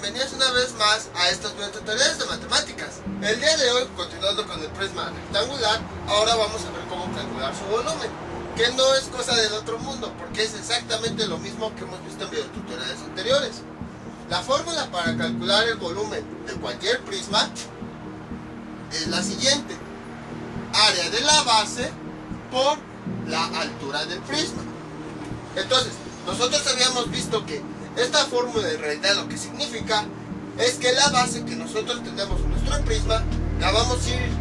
bienvenidos una vez más a estos tutoriales de matemáticas. El día de hoy, continuando con el prisma rectangular, ahora vamos a ver cómo calcular su volumen, que no es cosa del otro mundo, porque es exactamente lo mismo que hemos visto en videotutoriales anteriores. La fórmula para calcular el volumen de cualquier prisma es la siguiente: área de la base por la altura del prisma. Entonces, nosotros habíamos visto que esta fórmula en realidad lo que significa es que la base que nosotros tenemos en nuestro prisma la vamos a ir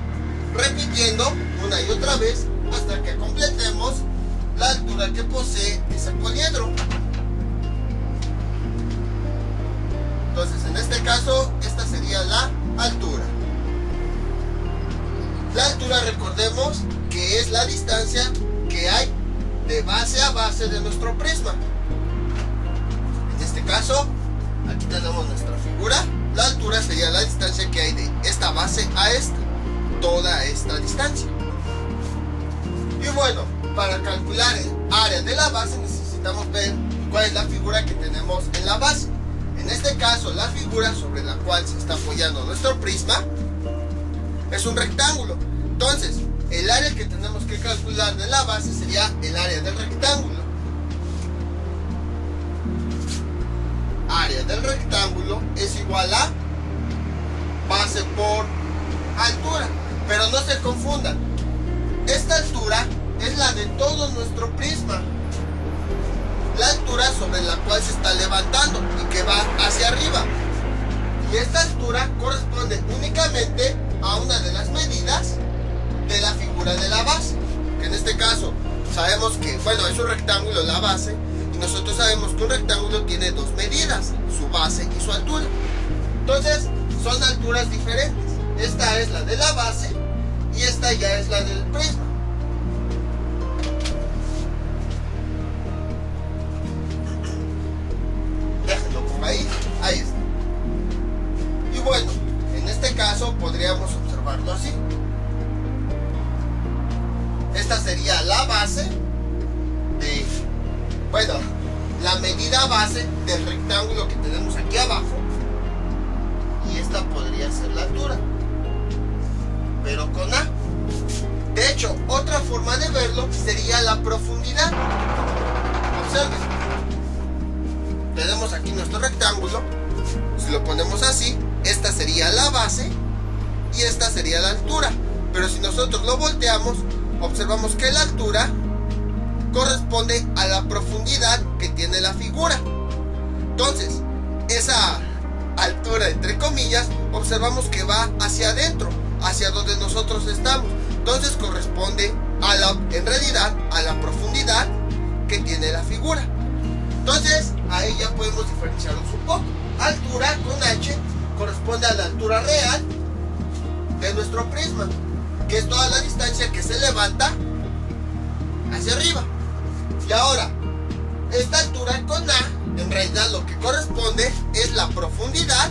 repitiendo una y otra vez hasta que completemos la altura que posee ese poliedro. Entonces, en este caso, esta sería la altura. La altura, recordemos que es la distancia que hay de base a base de nuestro prisma. En este caso, aquí tenemos nuestra figura. La altura sería la distancia que hay de esta base a esta, toda esta distancia. Y bueno, para calcular el área de la base necesitamos ver cuál es la figura que tenemos en la base. En este caso, la figura sobre la cual se está apoyando nuestro prisma es un rectángulo. Entonces, el área que tenemos que calcular de la base sería el área del rectángulo. Área del rectángulo es igual a base por altura. Pero no se confundan, esta altura es la de todo nuestro prisma, la altura sobre la cual se está levantando y que va hacia arriba. Y esta altura corresponde únicamente a una de las medidas de la figura de la base, que en este caso sabemos que, bueno, es un rectángulo la base, y nosotros sabemos que un rectángulo tiene dos medidas, su base y su altura. Entonces son alturas diferentes. Esta es la de la base y esta ya es la del prisma. Déjenlo por ahí, ahí está. Y bueno, en este caso podríamos observarlo así. Esta sería la base de, bueno, la medida base del rectángulo que tenemos aquí abajo, y esta podría ser la altura, pero con A. De hecho, otra forma de verlo sería la profundidad. Observen, tenemos aquí nuestro rectángulo. Si lo ponemos así, esta sería la base y esta sería la altura. Pero si nosotros lo volteamos, observamos que la altura corresponde a la profundidad que tiene la figura. Entonces, esa altura, entre comillas, observamos que va hacia adentro, hacia donde nosotros estamos. Entonces corresponde a en realidad a la profundidad que tiene la figura. Entonces, ahí ya podemos diferenciarlos un poco. Altura con H corresponde a la altura real de nuestro prisma, que es toda la distancia que se levanta hacia arriba. Y ahora, esta altura con A, en realidad lo que corresponde es la profundidad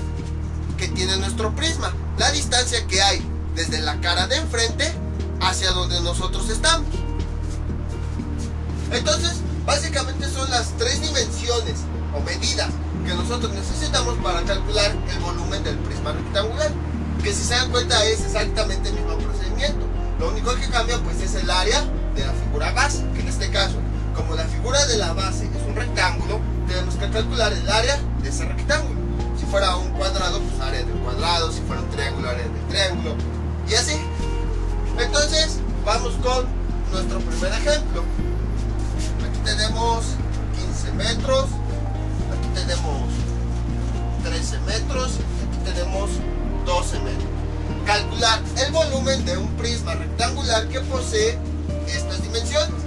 que tiene nuestro prisma, la distancia que hay desde la cara de enfrente hacia donde nosotros estamos. Entonces, básicamente son las tres dimensiones o medidas que nosotros necesitamos para calcular el volumen del prisma rectangular, que si se dan cuenta es exactamente el mismo procedimiento. Lo único que cambia pues es el área de la figura base, que en este caso, como la figura de la base es un rectángulo, tenemos que calcular el área de ese rectángulo. Si fuera un cuadrado, pues área del cuadrado; si fuera un triángulo, área del triángulo, y así. Entonces, vamos con nuestro primer ejemplo. Aquí tenemos 15 metros, aquí tenemos 13 metros, y aquí tenemos 12 metros. Calcular el volumen de un prisma rectangular que posee estas dimensiones.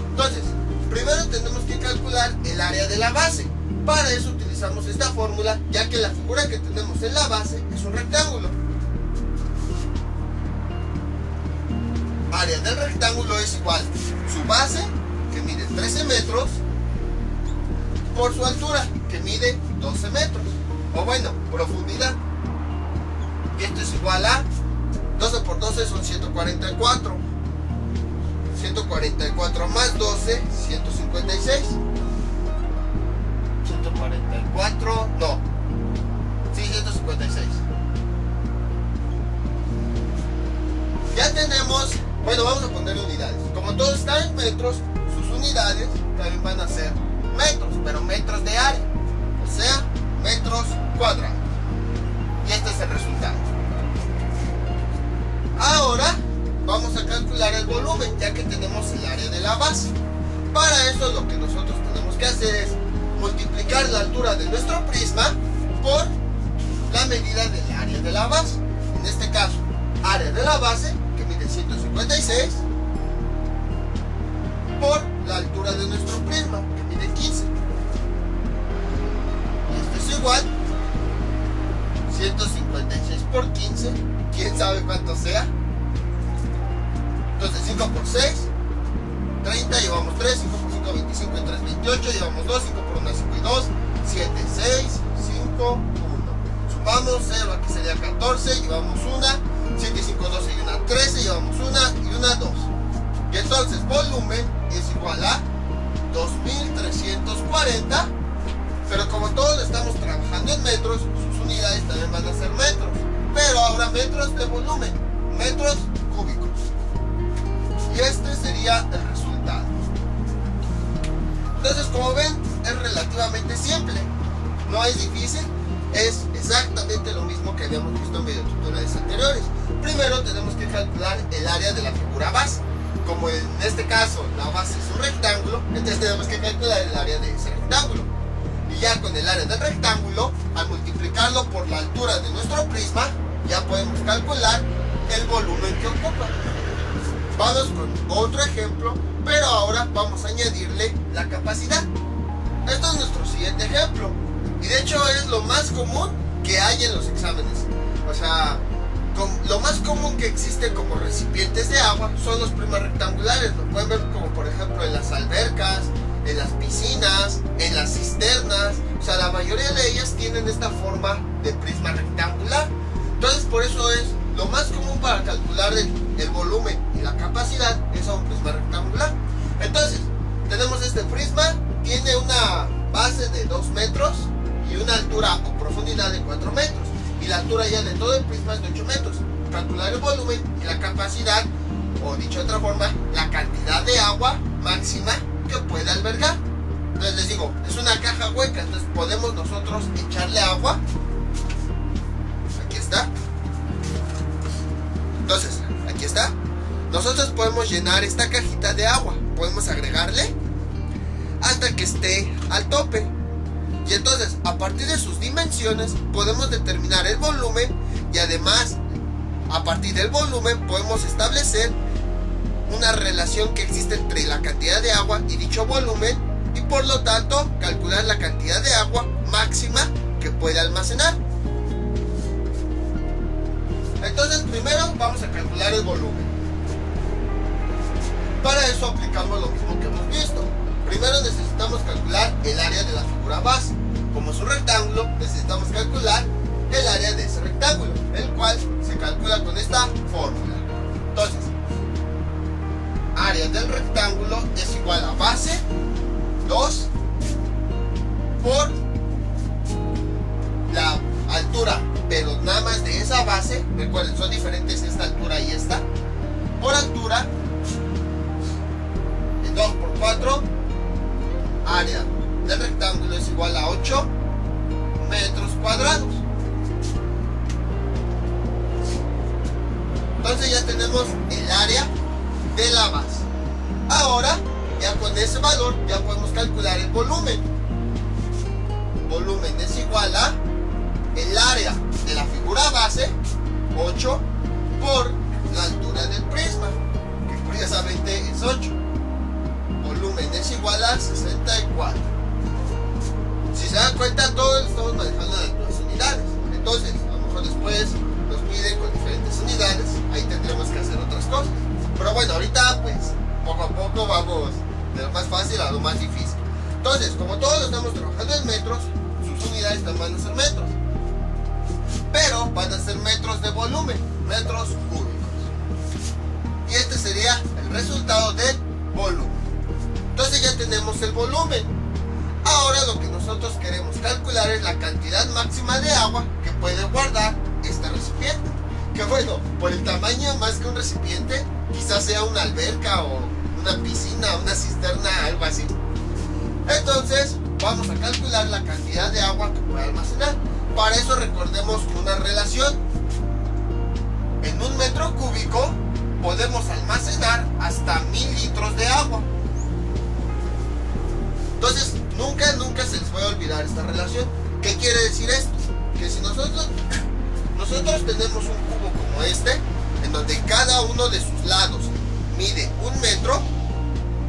Entonces, primero tenemos que calcular el área de la base. Para eso utilizamos esta fórmula, ya que la figura que tenemos en la base es un rectángulo. Área del rectángulo es igual su base, que mide 13 metros, por su altura, que mide 12 metros. O bueno, profundidad. Y esto es igual a 12 por 12 son 144. 144 más 12, 156. 144, no. Sí, 156. Ya tenemos, bueno, vamos a poner unidades. Como todo está en metros, sus unidades también van a ser metros, pero metros de área, o sea, metros cuadrados. Y este es el resultado. Ahora vamos a calcular el volumen, ya que tenemos el área de la base. Para eso lo que nosotros tenemos que hacer es multiplicar la altura de nuestro prisma por la medida del área de la base. En este caso, área de la base, que mide 156, por la altura de nuestro prisma, que mide 15. Y esto es igual 156 por 15, quién sabe cuánto sea. Entonces 5 por 6, 30, llevamos 3, 5 por 5, 25 y 3, 28, llevamos 2, 5 por 1, 5 y 2, 7, 6, 5, 1. Sumamos 0, aquí sería 14, llevamos 1, 7 y 5, 12 y 1, 13, llevamos 1 y 1, 2. Y entonces volumen es igual a 2340, pero como todos estamos trabajando en metros, sus unidades también van a ser metros, pero ahora metros de volumen, metros cúbicos. Y este sería el resultado. Entonces, como ven, es relativamente simple, no es difícil, es exactamente lo mismo que habíamos visto en videotutoriales anteriores. Primero tenemos que calcular el área de la figura base. Como en este caso la base es un rectángulo, entonces tenemos que calcular el área de ese rectángulo. Y ya con el área del rectángulo, al multiplicarlo por la altura de nuestro prisma, ya podemos calcular el volumen que ocupa. Vamos con otro ejemplo, pero ahora vamos a añadirle la capacidad. Esto es nuestro siguiente ejemplo. Y de hecho es lo más común que hay en los exámenes. O sea, lo más común que existe como recipientes de agua son los prismas rectangulares. Lo pueden ver como por ejemplo en las albercas, en las piscinas, en las cisternas. O sea, la mayoría de ellas tienen esta forma de prisma rectangular. Entonces por eso es lo más común para calcular el volumen y la capacidad es a un prisma rectangular. Entonces tenemos este prisma, tiene una base de 2 metros y una altura o profundidad de 4 metros. Y la altura ya de todo el prisma es de 8 metros. Calcular el volumen y la capacidad, o dicho de otra forma, la cantidad de agua máxima que puede albergar. Entonces les digo, es una caja hueca, entonces podemos nosotros echarle agua. Aquí está. Entonces, aquí está. Nosotros podemos llenar esta cajita de agua, podemos agregarle hasta que esté al tope. Y entonces, a partir de sus dimensiones, podemos determinar el volumen y además, a partir del volumen, podemos establecer una relación que existe entre la cantidad de agua y dicho volumen y por lo tanto, calcular la cantidad de agua máxima que puede almacenar. Entonces, primero vamos a calcular el volumen. Para eso aplicamos lo mismo que hemos visto. Primero necesitamos calcular el área de la figura base. Como es un rectángulo, necesitamos calcular el área de ese rectángulo, el cual se calcula con esta fórmula. Entonces, área del rectángulo es igual a base 2 por la altura, pero nada más de esa base. Recuerden, son diferentes esta altura y esta. Por altura, 2 por 4, área del rectángulo es igual a 8 metros cuadrados. Entonces ya tenemos el área de la base. Ahora, ya con ese valor, ya podemos calcular el volumen. Volumen es igual a el área de la figura base, 8, por la altura del prisma, que curiosamente es 8. Volumen es igual a 64. Si se dan cuenta, todos estamos manejando las unidades. Entonces, a lo mejor después nos piden con diferentes unidades. Ahí tendremos que hacer otras cosas. Pero bueno, ahorita pues poco a poco vamos de lo más fácil a lo más difícil. Entonces, como todos estamos trabajando en metros, sus unidades también van a ser metros. Pero van a ser metros de volumen, metros cúbicos. Y este sería el resultado del volumen. Entonces ya tenemos el volumen. Ahora ahora lo que nosotros queremos calcular es la cantidad máxima de agua que puede guardar este recipiente. Que bueno, por el tamaño, más que un recipiente, quizás sea una alberca o una piscina, una cisterna, algo así. Entonces vamos a calcular la cantidad de agua que puede almacenar. Para eso recordemos una relación. En 1 metro cúbico podemos almacenar hasta 1000 litros de agua. Entonces nunca se les puede olvidar esta relación. ¿Qué quiere decir esto? Que si nosotros tenemos un cubo como este, en donde cada uno de sus lados mide 1 metro,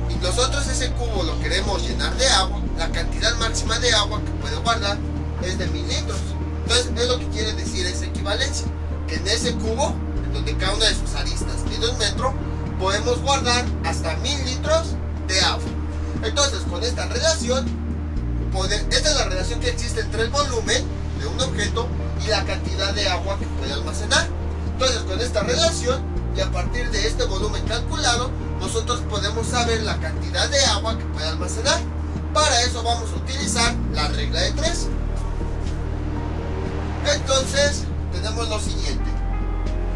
y nosotros ese cubo lo queremos llenar de agua, la cantidad máxima de agua que puede guardar es de 1000 litros. Entonces es lo que quiere decir esa equivalencia, que en ese cubo, en donde cada una de sus aristas mide 1 metro, podemos guardar hasta 1000 litros de agua. Entonces con esta relación, esta es la relación que existe entre el volumen de un objeto y la cantidad de agua que puede almacenar. Entonces con esta relación y a partir de este volumen calculado, nosotros podemos saber la cantidad de agua que puede almacenar. Para eso vamos a utilizar la regla de 3. Entonces tenemos lo siguiente.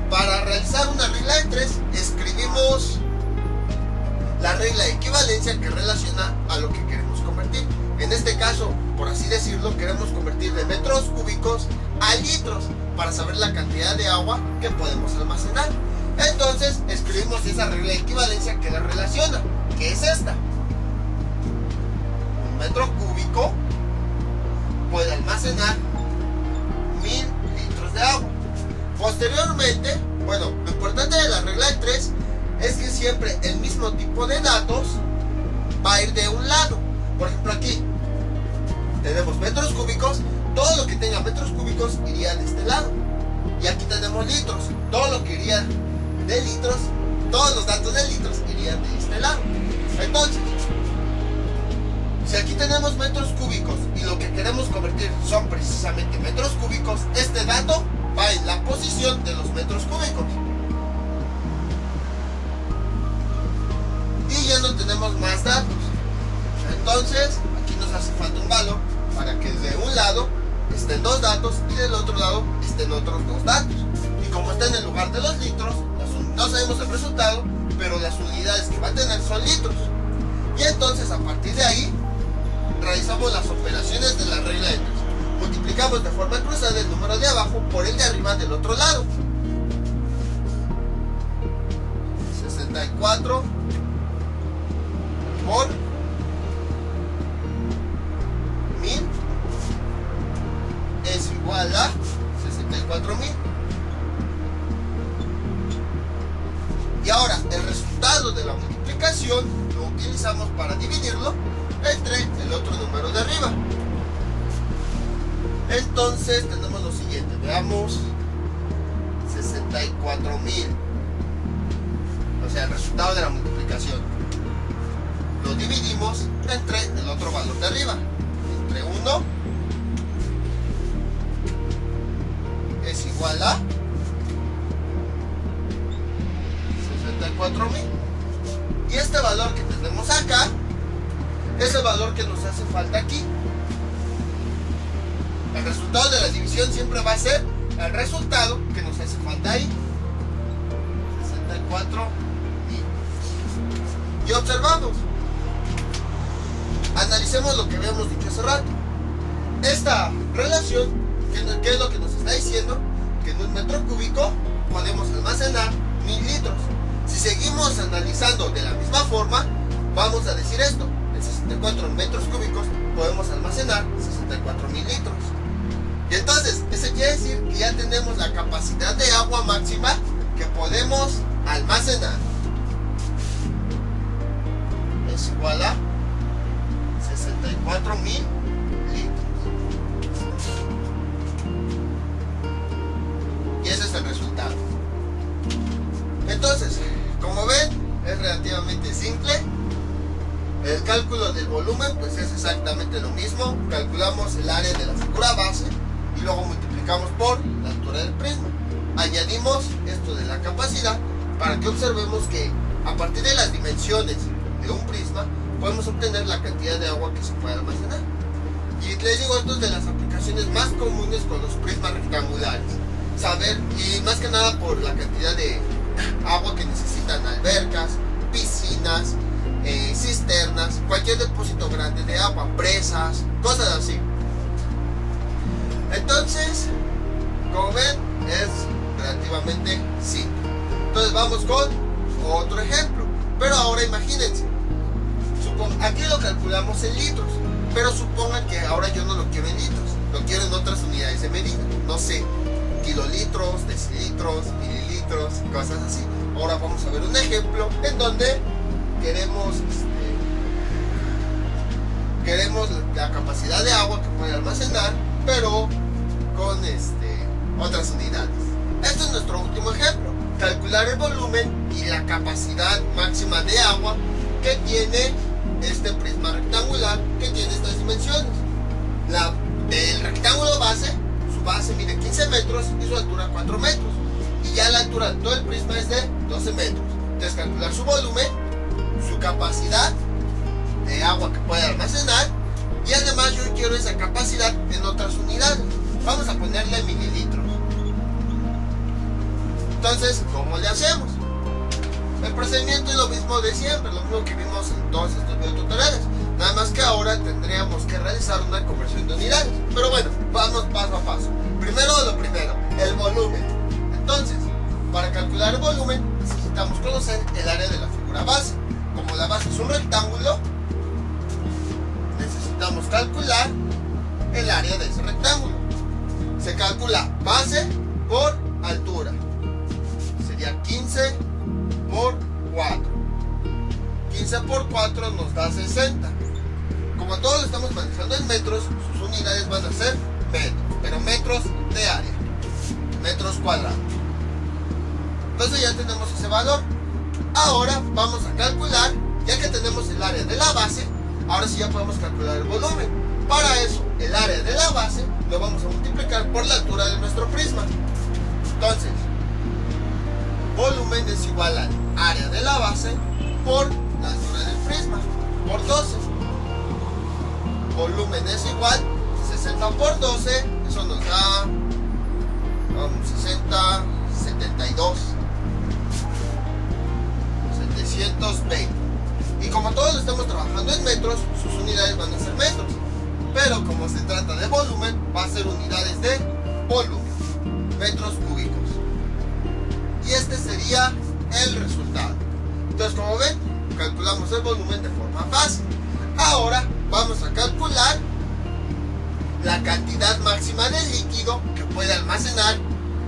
Para realizar una regla de 3 escribimos la regla de equivalencia que relaciona a lo que queremos convertir. En este caso, por así decirlo, queremos convertir de metros cúbicos a litros para saber la cantidad de agua que podemos almacenar. Entonces escribimos esa regla de equivalencia que la relaciona, que es esta. 1 metro cúbico puede almacenar 1000 litros de agua. Posteriormente, bueno, lo importante de la regla de 3 es que siempre el mismo tipo de datos va a ir de un lado. Por ejemplo, aquí tenemos metros cúbicos, todo lo que tenga metros cúbicos iría de este lado. Y aquí tenemos litros, todo lo que iría de litros, todos los datos de litros irían de este lado. Entonces, si aquí tenemos metros cúbicos y lo que queremos convertir son precisamente metros cúbicos, este dato va en la posición de los metros cúbicos. Y ya no tenemos más datos. Entonces, aquí nos hace falta un valor para que de un lado estén 2 datos y del otro lado estén otros 2 datos. Y como está en el lugar de los litros, no sabemos el resultado, pero las unidades que va a tener son litros. Y entonces a partir de ahí realizamos las operaciones de la regla de 3. Multiplicamos de forma cruzada el número de abajo por el de arriba del otro lado. 64 por 1000 es igual a 64.000. Y ahora el resultado de la multiplicación lo utilizamos para dividirlo entre el otro número de arriba. Entonces tenemos lo siguiente, veamos, 64.000, o sea el resultado de la multiplicación lo dividimos entre el otro valor de arriba, entre 1 es igual a 64.000. Y este valor que tenemos acá es el valor que nos hace falta aquí. El resultado de la división siempre va a ser el resultado que nos hace falta ahí, 64.000. Y observamos, analicemos lo que habíamos dicho hace rato. Esta relación, ¿qué es lo que nos está diciendo? Que en 1 metro cúbico podemos almacenar 1000 litros. Si seguimos analizando de la misma forma, vamos a decir esto: en 64 metros cúbicos podemos almacenar 64.000 litros. Y entonces, eso quiere decir que ya tenemos la capacidad de agua máxima que podemos almacenar. Es igual a 64.000 litros. Y ese es el resultado. Entonces, como ven, es relativamente simple. El cálculo del volumen pues es exactamente lo mismo. Calculamos el área de la figura base y luego multiplicamos por la altura del prisma. Añadimos esto de la capacidad para que observemos que a partir de las dimensiones de un prisma podemos obtener la cantidad de agua que se puede almacenar. Y les digo, esto es de las aplicaciones más comunes con los prismas rectangulares. Saber, y más que nada por la cantidad de agua que necesitan albercas, piscinas, cisternas, cualquier depósito grande de agua, presas, cosas así. Entonces, como ven, es relativamente simple. Entonces vamos con otro ejemplo. Pero ahora imagínense, aquí lo calculamos en litros, pero supongan que ahora yo no lo quiero en litros, lo quiero en otras unidades de medida, no sé, kilolitros, decilitros, mililitros, cosas así. Ahora vamos a ver un ejemplo en donde queremos la capacidad de agua que puede almacenar, pero con otras unidades. Este es nuestro último ejemplo: calcular el volumen y la capacidad máxima de agua que tiene este prisma rectangular, que tiene estas dimensiones. El rectángulo base, su base mide 15 metros y su altura 4 metros, y ya la altura de todo el prisma es de 12 metros. Entonces calcular su volumen, su capacidad de agua que puede almacenar, y además yo quiero esa capacidad en otras unidades. Vamos a ponerle mililitros. Entonces, ¿cómo le hacemos? El procedimiento es lo mismo de siempre, lo mismo que vimos en todos estos videotutoriales, nada más que ahora tendríamos que realizar una conversión de unidades. Pero bueno, vamos paso a paso. Primero lo primero, el volumen. Entonces, para calcular el volumen necesitamos conocer el área de la figura base. Como la base es un rectángulo, necesitamos calcular el área de ese rectángulo. Se calcula base por altura, sería 15 por 4. 15 por 4 nos da 60. Como todos lo estamos manejando en metros, sus unidades van a ser metros, pero metros de área, metros cuadrados. Entonces ya tenemos ese valor. Ahora vamos a calcular, ya que tenemos el área de la base, ahora sí ya podemos calcular el volumen. Para eso, el área de la base lo vamos a multiplicar por la altura de nuestro prisma. Entonces, volumen es igual al área de la base por la altura del prisma, por 12. Volumen es igual 60 por 12, eso nos da 60, 72, 720. Y como todos lo estamos trabajando en metros, sus unidades van a ser metros. Pero como se trata de volumen, va a ser unidades de volumen, metros cúbicos. Y este sería el resultado. Entonces, como ven, calculamos el volumen de forma fácil. Ahora vamos a calcular la cantidad máxima de líquido que puede almacenar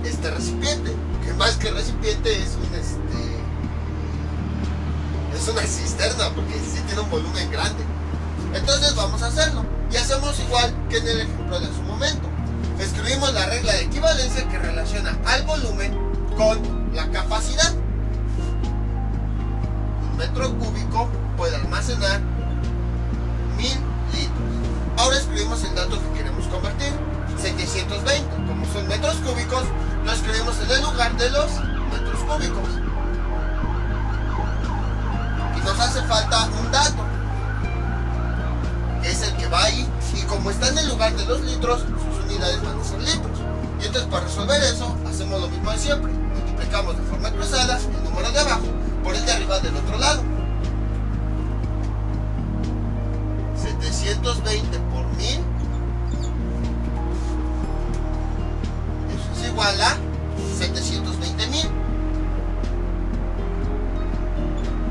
este recipiente, que más que recipiente es una cisterna, porque sí tiene un volumen grande. Entonces vamos a hacerlo, y hacemos igual que en el ejemplo de su momento. Escribimos la regla de equivalencia que relaciona al volumen con la capacidad. Un metro cúbico puede almacenar 1000 litros. Ahora escribimos el dato que queremos convertir, 720. Como son metros cúbicos, lo escribimos en el lugar de los metros cúbicos. Y nos hace falta un dato, que es el que va ahí, y como está en el lugar de los litros, sus unidades van a ser litros. Y entonces, para resolver eso, hacemos lo mismo de siempre. Multiplicamos de forma cruzada el número de abajo por el de arriba del otro lado. 720 por 1000, eso es igual a 720,000.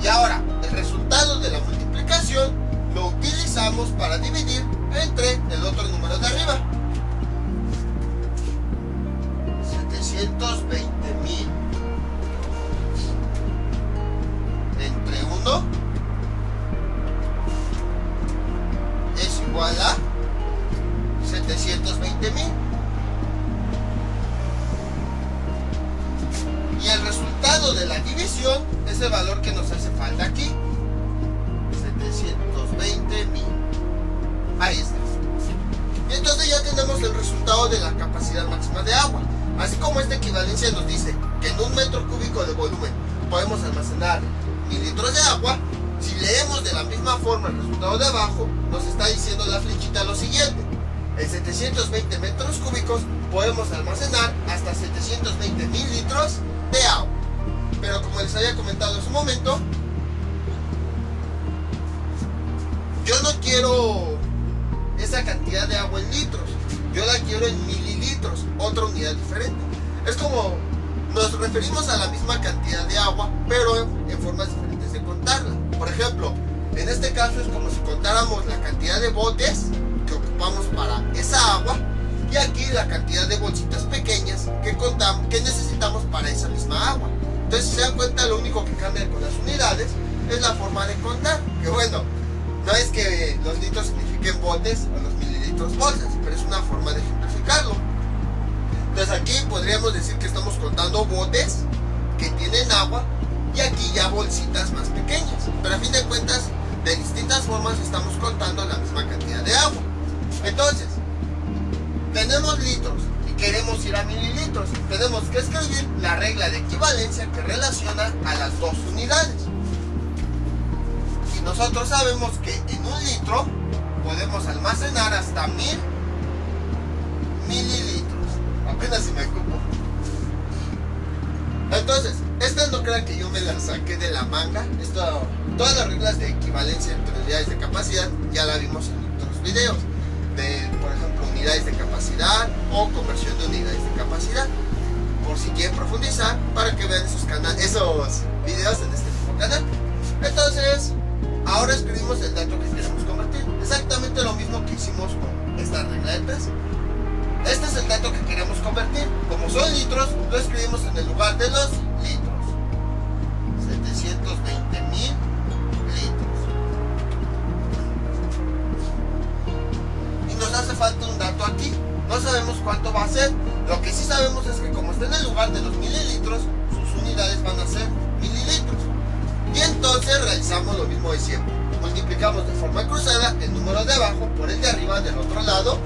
Y ahora, el resultado de la multiplicación lo utilizamos para dividir entre el otro número de arriba. 720,000 entre 1 es igual a 720,000. Y el resultado de la división es el valor que nos hace falta aquí, 720,000. Ahí está. Y entonces ya tenemos el resultado de la capacidad máxima de agua. Así como esta equivalencia nos dice que en un metro cúbico de volumen podemos almacenar 1000 litros de agua, si leemos de la misma forma el resultado de abajo, nos está diciendo la flechita lo siguiente: En 720 metros cúbicos podemos almacenar hasta 720,000 litros de agua. Pero como les había comentado hace un momento, yo no quiero esa cantidad de agua en litros, yo la quiero en mililitros, otra unidad diferente. Es como nos referimos a la misma cantidad de agua, pero en formas diferentes de contarla. Por ejemplo, en este caso es como si contáramos la cantidad de botes que ocupamos para esa agua, y aquí la cantidad de bolsitas pequeñas que necesitamos para esa misma agua. Entonces, si se dan cuenta, lo único que cambia con las unidades es la forma de contar. Que bueno, no es que los litros signifiquen botes o los mililitros bolsas, pero es una forma de ejemplificarlo. Entonces aquí podríamos decir que estamos contando botes que tienen agua, y aquí ya bolsitas más pequeñas. Pero a fin de cuentas, de distintas formas estamos contando la misma cantidad de agua. Entonces, tenemos litros y queremos ir a mililitros. Tenemos que escribir la regla de equivalencia que relaciona a las dos unidades. Y nosotros sabemos que en un litro podemos almacenar hasta 1000 mililitros. Apenas si me ocupo. Entonces, esta no crean que yo me la saqué de la manga. Todas las reglas de equivalencia entre unidades de capacidad ya la vimos en otros videos. Por ejemplo, unidades de capacidad o conversión de unidades de capacidad. Por si quieren profundizar, para que vean esos videos en este mismo canal. Entonces, ahora escribimos el dato que queremos convertir. Exactamente lo mismo que hicimos con esta regla de 3. Este es el dato que queremos convertir. Como son litros, lo escribimos en el lugar de los litros. 720,000 litros. Y nos hace falta un dato aquí. No sabemos cuánto va a ser. Lo que sí sabemos es que como está en el lugar de los mililitros, sus unidades van a ser mililitros. Y entonces realizamos lo mismo de siempre. Multiplicamos de forma cruzada el número de abajo por el de arriba del otro lado.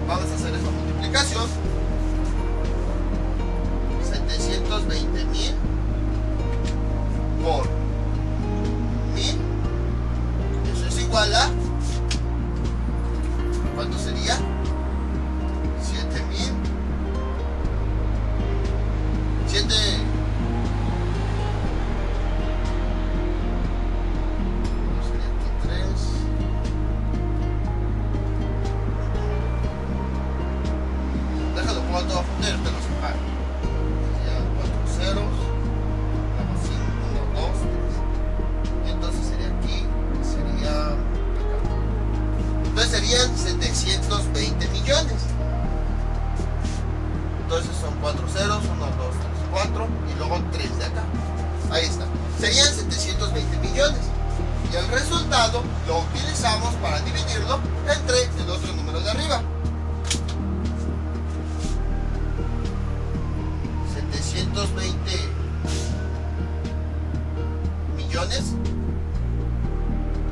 Vamos a hacer esa multiplicación. 720,000 por 1000. Eso es igual a... ¿cuánto sería? 7000. 7. Todo fundir, te lo separo. Sería 4 ceros, luego 5, 1, 2, 3. Y entonces sería aquí, sería acá. Entonces serían 720 millones. Entonces son 4 ceros, 1, 2, 3, 4 y luego 3 de acá. Ahí está. Serían 720 millones. Y el resultado lo utilizamos para dividirlo entre el otro número de arriba. 720 millones.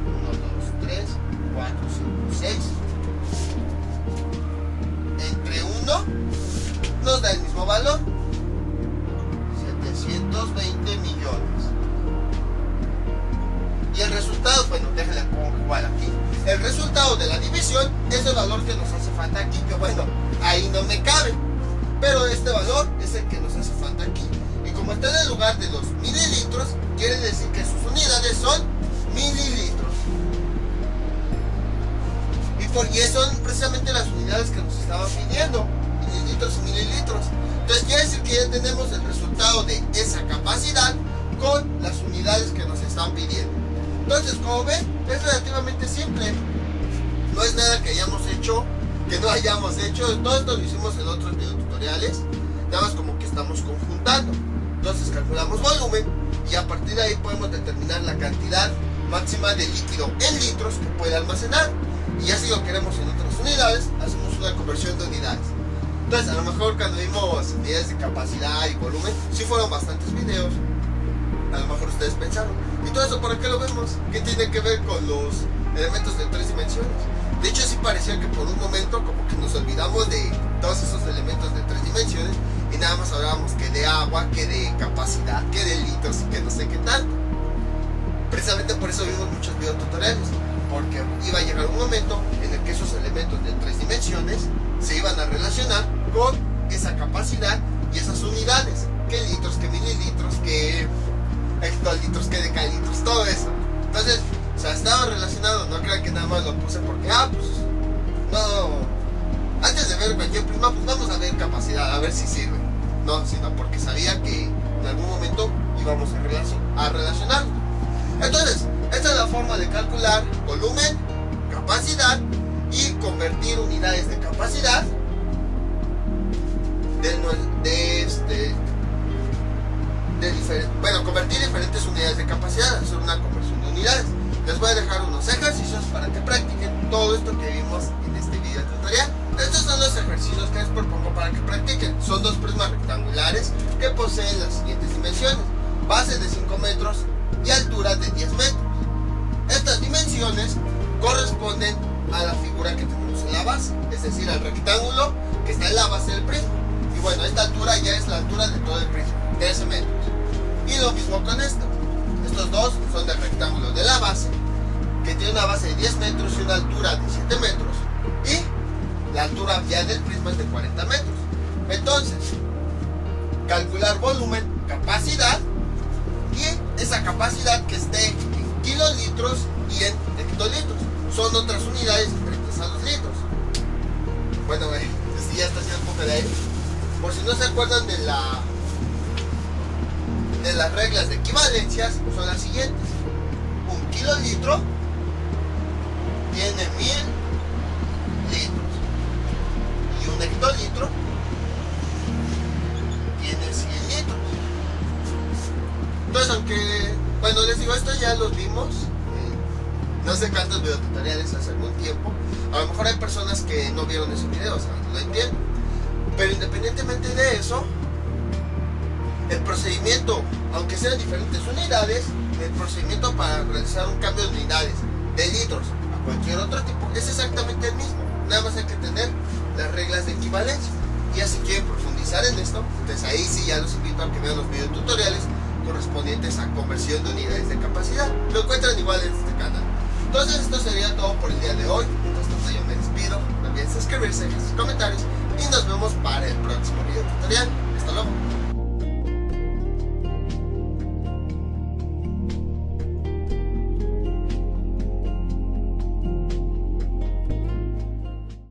1, 2, 3, 4, 5, 6. Entre 1 nos da el mismo valor. 720 millones. Y el resultado, bueno, déjenle pongo igual aquí. El resultado de la división es el valor que nos hace falta aquí, que bueno, ahí no me cabe. Pero este valor es el que nos hace falta aquí. Y como está en el lugar de los mililitros, quiere decir que sus unidades son mililitros. Y son precisamente las unidades que nos estaban pidiendo, mililitros y mililitros. Entonces quiere decir que ya tenemos el resultado de esa capacidad con las unidades que nos están pidiendo. Entonces, como ven, es relativamente simple. No es nada que no hayamos hecho. Todo esto lo hicimos en otros videotutoriales. Nada más como que estamos conjuntando. Entonces calculamos volumen y a partir de ahí podemos determinar la cantidad máxima de líquido en litros que puede almacenar. Y ya si lo queremos en otras unidades, hacemos una conversión de unidades. Entonces, a lo mejor cuando vimos unidades de capacidad y volumen, sí fueron bastantes videos. A lo mejor ustedes pensaron, ¿y todo eso para qué lo vemos? ¿Qué tiene que ver con los elementos de 3 dimensiones? De hecho, sí parecía que por un momento como que nos olvidamos de todos esos elementos de 3 dimensiones y nada más hablábamos que de agua, que de capacidad, que de litros y que no sé qué tanto. Precisamente por eso vimos muchos videotutoriales. porque iba a llegar un momento en el que esos elementos de 3 dimensiones se iban a relacionar con esa capacidad y esas unidades, que litros, que mililitros, que hectolitros, que decalitros, todo eso. Entonces, o sea, estaba relacionado. No crean que nada más lo puse porque, pues, no, antes de ver cualquier prisma, pues vamos a ver capacidad, a ver si sirve. No, sino porque sabía que en algún momento íbamos a relacionarlo. Entonces, esta es la forma de calcular volumen, capacidad y convertir unidades de capacidad convertir diferentes unidades de capacidad, hacer una conversión de unidades. Les voy a dejar unos ejercicios para que practiquen todo esto que vimos en este video tutorial. Estos son los ejercicios que les propongo para que practiquen. Son dos prismas rectangulares que poseen las siguientes dimensiones: base de 5 metros y altura de 10 metros. Estas dimensiones corresponden a la figura que tenemos en la base, es decir, al rectángulo que está en la base del prisma. Y bueno, esta altura ya es la altura de todo el prisma, 13 metros. Y lo mismo con esto. Estos dos son del rectángulo de la base, que tiene una base de 10 metros y una altura de 7 metros. Y la altura ya del prisma es de 40 metros. Entonces, calcular volumen, capacidad, y esa capacidad que esté en kilolitros y en hectolitros. Son otras unidades diferentes a los litros. Bueno, si ya está haciendo un poco de aire. Por si no se acuerdan de las reglas de equivalencias, son las siguientes. Un kilolitro tiene 1000 litros y un hectolitro tiene 100 litros. Entonces, aunque, bueno, les digo, esto ya los vimos no sé cuántos videotutoriales hace algún tiempo. A lo mejor hay personas que no vieron ese video, o sea, no lo entiendo. Pero independientemente de eso, el procedimiento, aunque sean diferentes unidades, el procedimiento para realizar un cambio de unidades de litros a cualquier otro tipo es exactamente el mismo. Nada más hay que tener las reglas de equivalencia. Y ya si quieren profundizar en esto, pues ahí sí ya los invito a que vean los videotutoriales correspondientes a conversión de unidades de capacidad. Lo encuentran igual en este canal. Entonces esto sería todo por el día de hoy. Entonces yo me despido. No olviden suscribirse, dejar sus comentarios y nos vemos para el próximo video tutorial. Hasta luego.